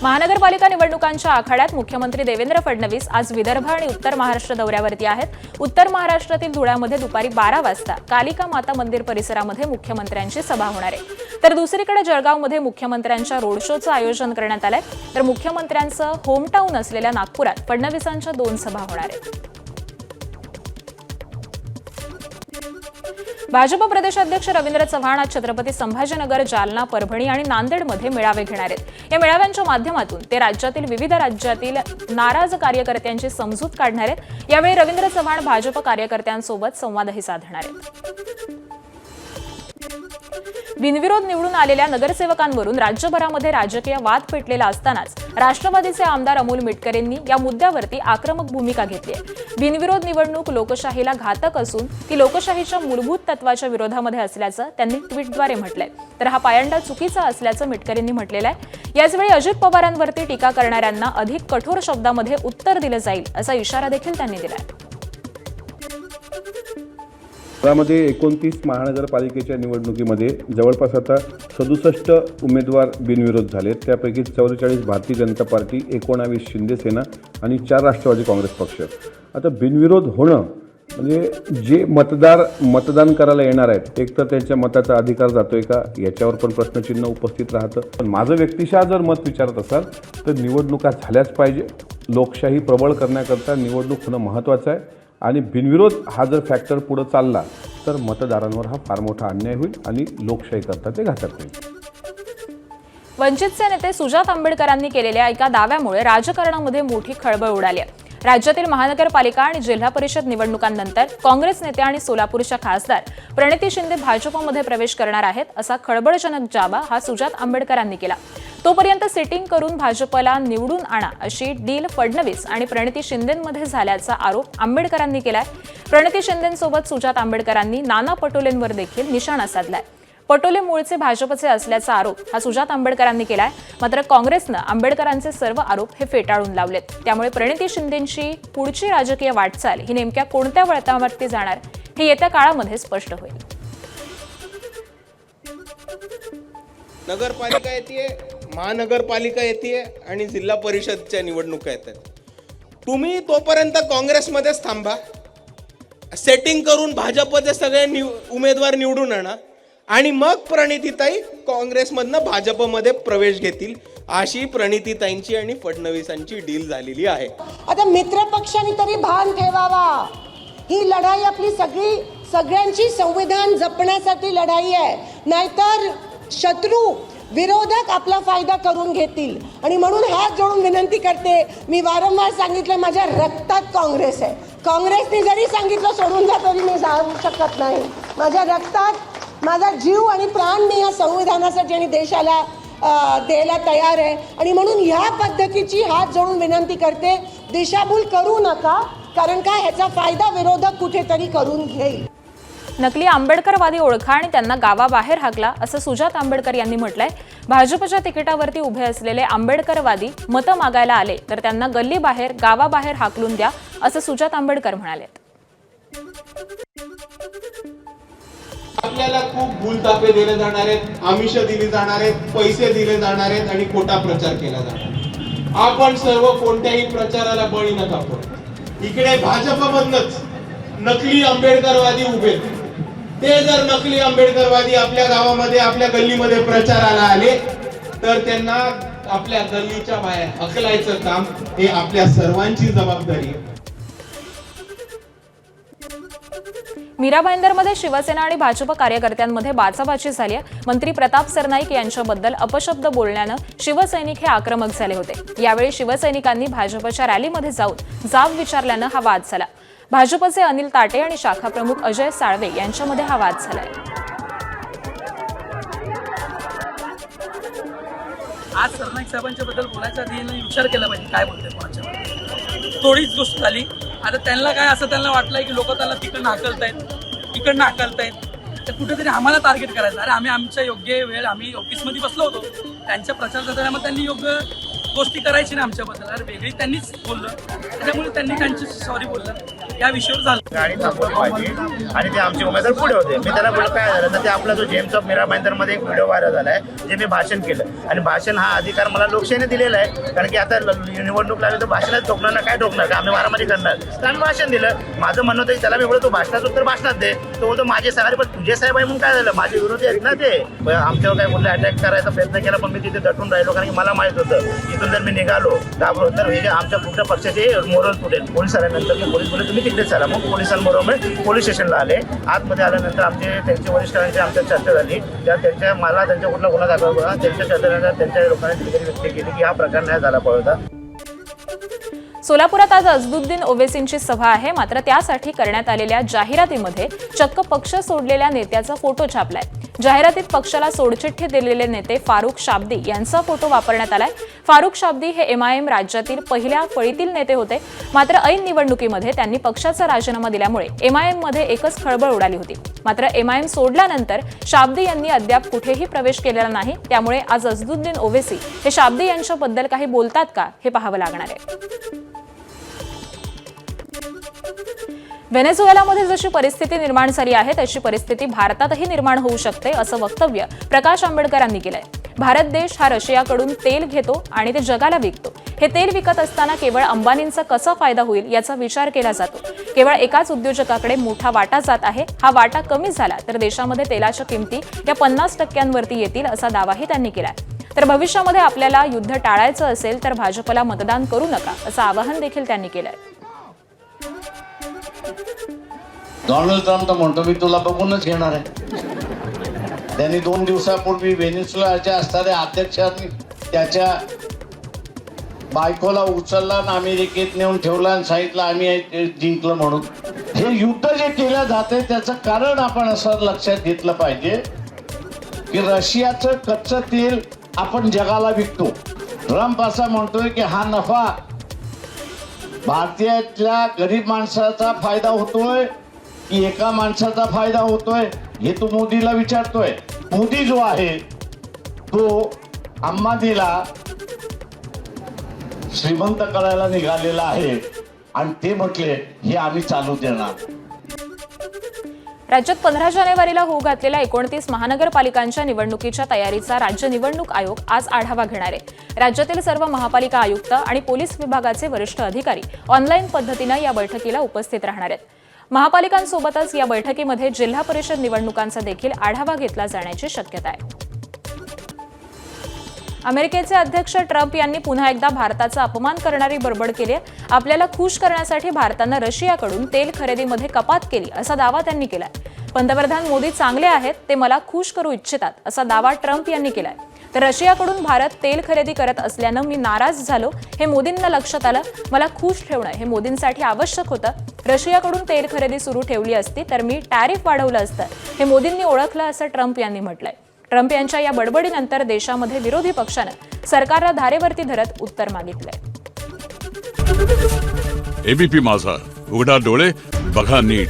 महानगरपालिका निवडणुकांच्या आखाड्यात मुख्यमंत्री देवेंद्र फडणवीस आज विदर्भ आणि उत्तर महाराष्ट्र दौऱ्यावरती आहेत। उत्तर महाराष्ट्रातील धुळ्यामध्ये दुपारी 12 वाजता कालिका माता मंदिर परिसरामध्ये मुख्यमंत्र्यांची सभा होणार आहे। तर दुसरीकडे जळगावमध्ये मुख्यमंत्र्यांच्या रोड शोचं आयोजन करण्यात आलंय। तर मुख्यमंत्र्यांचं होमटाऊन असलेल्या नागपुरात फडणवीसांच्या 2 सभा होणार आहेत। भाजप प्रदेशाध्यक्ष रवींद्र चव्हाण आज छत्रपती संभाजीनगर, जालना, परभणी आणि नांदेडमध्ये मेळावे घेणार आहेत। या मेळाव्यांच्या माध्यमातून ते राज्यातील विविध राज्यातील नाराज कार्यकर्त्यांची समजूत काढणार आहेत। यावेळी रवींद्र चव्हाण भाजप कार्यकर्त्यांसोबत संवादही साधणार आहेत। बिनविरोध निवडून आलेल्या नगरसेवकांवरून राज्यभरामध्ये राजकीय वाद पेटलेला असतानाच राष्ट्रवादीचे आमदार अमोल मिटकरेंनी या मुद्द्यावरती आक्रमक भूमिका घेतली आहे। बिनविरोध निवडणूक लोकशाहीला घातक असून ती लोकशाहीच्या मूलभूत तत्वाच्या विरोधामध्ये असल्याचं त्यांनी ट्विटद्वारे म्हटलंय। तर हा पायंडा चुकीचा असल्याचं मिटकरेंनी म्हटलेलं आहे। याचवेळी अजित पवारांवरती टीका करणाऱ्यांना अधिक कठोर शब्दामध्ये उत्तर दिलं जाईल असा इशारा देखील त्यांनी दिलाय। त्यामध्ये 29 महानगरपालिकेच्या निवडणुकीमध्ये जवळपास आता 67 उमेदवार बिनविरोध झाले। त्यापैकी 44 भारतीय जनता पार्टी, 19 शिंदेसेना आणि 4 राष्ट्रवादी काँग्रेस पक्ष। आता बिनविरोध होणं म्हणजे जे मतदान करायला येणार आहेत, एक तर त्यांच्या मताचा अधिकार जातोय का याच्यावर पण प्रश्नचिन्ह उपस्थित राहतं। पण माझं व्यक्तिशः जर मत विचारत असाल तर निवडणुका झाल्याच पाहिजे। लोकशाही प्रबळ करण्याकरता निवडणूक होणं महत्त्वाचं आहे आणि बिनविरोध हा जर फॅक्टर पुढे चालला तर मतदारांवर हा फार मोठा अन्याय होईल आणि लोकशाही करता ते घातक होईल। वंचितचे नेते सुजात आंबेडकरांनी केलेल्या एका दाव्यामुळे राजकारणामध्ये मोठी खळबळ उडाली आहे। राज्यातील महानगरपालिका आणि जिल्हा परिषद निवडणुकांनंतर काँग्रेस नेते आणि सोलापूरच्या खासदार प्रणिती शिंदे भाजपमध्ये प्रवेश करणार आहेत असा खळबळजनक दावा हा सुजात आंबेडकरांनी केला। तोपर्यंत सेटिंग करून भाजपला निवडून आणा अशी डील फडणवीस आणि प्रणिती शिंदेंमध्ये झाल्याचा आरोप आंबेडकरांनी केलाय। प्रणिती शिंदेंसोबत सुजात आंबेडकरांनी नाना पटोलेंवर देखील निशाणा साधलाय। पटोले मूळचे भाजपचे असल्याचा आरोप हा सुजात आंबेडकरांनी केलाय। मात्र काँग्रेसनं आंबेडकरांचे सर्व आरोप हे फेटाळून लावलेत। त्यामुळे प्रणिती शिंदेंची पुढची राजकीय वाटचाल ही नेमक्या कोणत्या वळणावरती जाणार हे येत्या काळामध्ये स्पष्ट होईल। नगरपालिका येते, महानगरपालिका येते आणि जिल्हा परिषदच्या निवडणुका येतात। तुम्ही तोपर्यंत काँग्रेसमध्येच थांबा, सेटिंग करून भाजपचे सगळे उमेदवार निवडून आणा आणि मग प्रणितीताई काँग्रेसमधनं भाजपमध्ये प्रवेश घेतील अशी प्रणितीताईंची आणि फडणवीसांची डील झालेली आहे। आता मित्रपक्षांनी तरी भान ठेवावा, ही लढाई आपली सगळ्यांची संविधान जपण्यासाठी लढाई आहे, नाहीतर शत्रू विरोधक आपला फायदा करून घेतील। आणि म्हणून हात जोडून विनंती करते, मी वारंवार सांगितलं माझ्या रक्तात काँग्रेस आहे। काँग्रेसने जरी सांगितलं सोडून जा तरी मी जाऊ शकत नाही। माझ्या रक्तात माझा जीव आणि प्राण मी या संविधानासाठी आणि देशाला द्यायला तयार आहे। आणि म्हणून ह्या पद्धतीची हात जोडून विनंती करते, दिशाभूल करू नका, कारण का ह्याचा फायदा विरोधक कुठेतरी करून घेईल। नकली आंबेडकरवादी ओळखा आणि त्यांना गावाबाहेर हाकला असं सुजात आंबेडकर यांनी म्हटलंय। भाजपच्या तिकिटावरती उभे असलेले आंबेडकरवादी मतं मागायला आले तर त्यांना गल्लीबाहेर गावाबाहेर हाकलून द्या असं सुजात आंबेडकर म्हणाले। आपल्याला खूप भूलतापे दिले जाणार आहेत, आमिष दिली जाणार आहेत, पैसे दिले जाणार आहेत आणि खोटा प्रचार केला जाणार। आपण सर्व कोणत्याही प्रचाराला बळी नका पडू। इकडे भाजपमधनच नकली आंबेडकरवादी उभे, ते जर नकली आंबेडकरवादी आपल्या गावामध्ये आपल्या गल्लीमध्ये प्रचाराला आले तर त्यांना आपल्या गल्लीच्या बाहेर हकलायचं काम हे आपल्या सर्वांची जबाबदारी आहे। मीरा भाईंदरमध्ये शिवसेना आणि भाजप कार्यकर्त्यांमध्ये बाचाबाची झाली आहे। मंत्री प्रताप सरनाईक यांच्याबद्दल अपशब्द बोलण्यानं शिवसैनिक हे आक्रमक झाले होते। यावेळी शिवसैनिकांनी भाजपच्या रॅलीमध्ये जाऊन जाब विचारल्यानं हा वाद झाला। भाजपचे अनिल ताटे आणि शाखा प्रमुख अजय साळवे यांच्यामध्ये हा वाद झालाय। आज सरनाईक साहेबांच्या बद्दल बोलायच्या आधी विचार केला पाहिजे काय बोलते कोणाच्या। थोडीच गोष्ट झाली, आता त्यांना काय असं त्यांना वाटलंय की लोक त्यांना तिकडनं हाकलतायत, तर कुठेतरी आम्हाला टार्गेट करायचं। अरे आम्ही आमच्या योग्य वेळ आम्ही ऑफिसमध्ये बसलो होतो, त्यांच्या प्रचार करताना त्यांनी योग्य गोष्टी करायची ना आमच्याबद्दल। अरे वेगळी त्यांनीच बोललं, त्याच्यामुळे त्यांनी त्यांची सॉरी बोललं। या विषयावर झालं. गाडी थांबवली पाहिजे आणि ते आमचे उमेदवार पुढे होते. मी त्याला बोललो काय झालं, तर ते आपला जो जेम्स ऑफ मीरा भाईंदरमध्ये एक व्हिडिओ व्हायरल झाला आहे, जे मी भाषण केलं आणि भाषण हा अधिकार मला लोकशाहीने दिलेला आहे. कारण की आता निवडणूक लागली तर भाषणात ठोकणार ना, काय ठोकणार का, आम्ही मारामारी करणार. तर आम्ही भाषण दिलं. माझं म्हणणं होतं त्याला मी बोलतो भाषणाचं उत्तर भाषणात दे. तो बोलतो माझे साहेब, पण तुझे साहेब आहे म्हणून काय झालं, माझे विरोधी आहेत ना ते. आमच्यावर काय बोलले अटॅक करायचा प्रयत्न केला, पण मी तिथे दटून राहिलो कारण की मला माहित होतं इथून जर मी निघालो घाबरून तर हे आमच्या कुठल्या पक्षाचे मोरल तुटेल. पोलीस आल्यानंतर मी पोलीस बोलले तुम्ही तिकडेच चला. मग पोलिसांबरोबर पोलीस स्टेशनला आले. आतमध्ये आल्यानंतर त्यांचे वरिष्ठांची आमच्या चर्चा झाली. मला त्यांच्या कुठला गुन्हा दाखल होता, त्यांच्या चर्चेनंतर त्यांच्या लोकांनी दिलगिरी व्यक्त केली की हा प्रकार नाही झाला पाहिजे होता. सोलापुरात आज अझदुद्दीन ओवेसींची सभा आहे. मात्र त्यासाठी करण्यात आलेल्या जाहिरातीमध्ये चक्क पक्ष सोडलेल्या नेत्याचा फोटो छापलाय. जाहिरातीत पक्षाला सोडचिठ्ठी दिलेले नेते फारुख शाब्दी यांचा फोटो वापरण्यात आलाय. फारुख शाब्दी हे एमआयएम राज्यातील पहिल्या फळीतील नेते होते. मात्र ऐन निवडणुकीमध्ये त्यांनी पक्षाचा राजीनामा दिल्यामुळे एमआयएममध्ये एकच खळबळ उडाली होती. मात्र एमआयएम सोडल्यानंतर शाब्दी यांनी अद्याप कुठेही प्रवेश केलेला नाही. त्यामुळे आज अझदुद्दीन ओवेसी हे शाब्दी यांच्याबद्दल काही बोलतात का हे पाहावं लागणार आहे. व्हेनेझुएलामध्ये जशी परिस्थिती निर्माण झाली आहे तशी परिस्थिती भारतातही निर्माण होऊ शकते असं वक्तव्य प्रकाश आंबेडकरांनी केलंय. भारत देश हा रशियाकडून तेल घेतो आणि ते जगाला विकतो. हे तेल विकत असताना केवळ अंबानींचा कसा फायदा होईल याचा विचार केला जातो. केवळ एकाच उद्योजकाकडे मोठा वाटा जात आहे. हा वाटा कमी झाला तर देशामध्ये तेलाच्या किमती या 50% येतील असा दावाही त्यांनी केलाय. तर भविष्यामध्ये आपल्याला युद्ध टाळायचं असेल तर भाजपला मतदान करू नका असं आवाहन देखील त्यांनी केलंय. डोनाल्ड ट्रम्प तर म्हणतो मी तुला बघूनच घेणार आहे. त्यांनी 2 दिवसापूर्वी व्हेनेझुएलाच्या असणाऱ्या अध्यक्षांनी त्याच्या बायकोला उचलला आणि अमेरिकेत नेऊन ठेवला आणि सांगितलं आम्ही जिंकलं म्हणून. हे युद्ध जे केलं जाते त्याचं कारण आपण असं लक्षात घेतलं पाहिजे की रशियाचं कच्चं तेल आपण जगाला विकतो. ट्रम्प असं म्हणतोय की हा नफा भारतीयातल्या गरीब माणसाचा फायदा होतोय की एका माणसाचा फायदा होतोय हे तो मोदीला विचारतोय. मोदी जो आहे तो अंबानीला श्रीमंत करायला निघालेला आहे आणि ते म्हटले हे आम्ही चालू देणार. राज्यात 15 जानेवारीला होऊ घातलेल्या 29 महानगरपालिकांच्या निवडणुकीच्या तयारीचा राज्य निवडणूक आयोग आज आढावा घेणार आहे. राज्यातील सर्व महापालिका आयुक्त आणि पोलीस विभागाचे वरिष्ठ अधिकारी ऑनलाईन पद्धतीनं या बैठकीला उपस्थित राहणार आहेत. महापालिकांसोबतच या बैठकीमध्ये जिल्हा परिषद निवडणुकांचा देखील आढावा घेतला जाण्याची शक्यता आहे. अमेरिकेचे अध्यक्ष ट्रम्प यांनी पुन्हा एकदा भारताचा अपमान करणारी बडबड केली आहे. आपल्याला खुश करण्यासाठी भारतानं रशियाकडून तेल खरेदीमध्ये कपात केली असा दावा त्यांनी केलाय. पंतप्रधान मोदी चांगले आहेत, ते मला खुश करू इच्छितात असा दावा ट्रम्प यांनी केलाय. तर रशियाकडून भारत तेल खरेदी करत असल्यानं मी नाराज झालो. हे मोदींना लक्षात आलं. मला खुश ठेवणं हे मोदींसाठी आवश्यक होतं. रशियाकडून तेल खरेदी सुरू ठेवली असती तर मी टॅरिफ वाढवलं असतं. हे मोदींनी ओळखलं असं ट्रम्प यांनी म्हटलंय. ट्रम्प यांच्या या बडबडीनंतर देशामध्ये विरोधी पक्षानं सरकारला धारेवरती धरत उत्तर मागितलंय. एबीपी माझा, उघडा डोळे बघा नीट.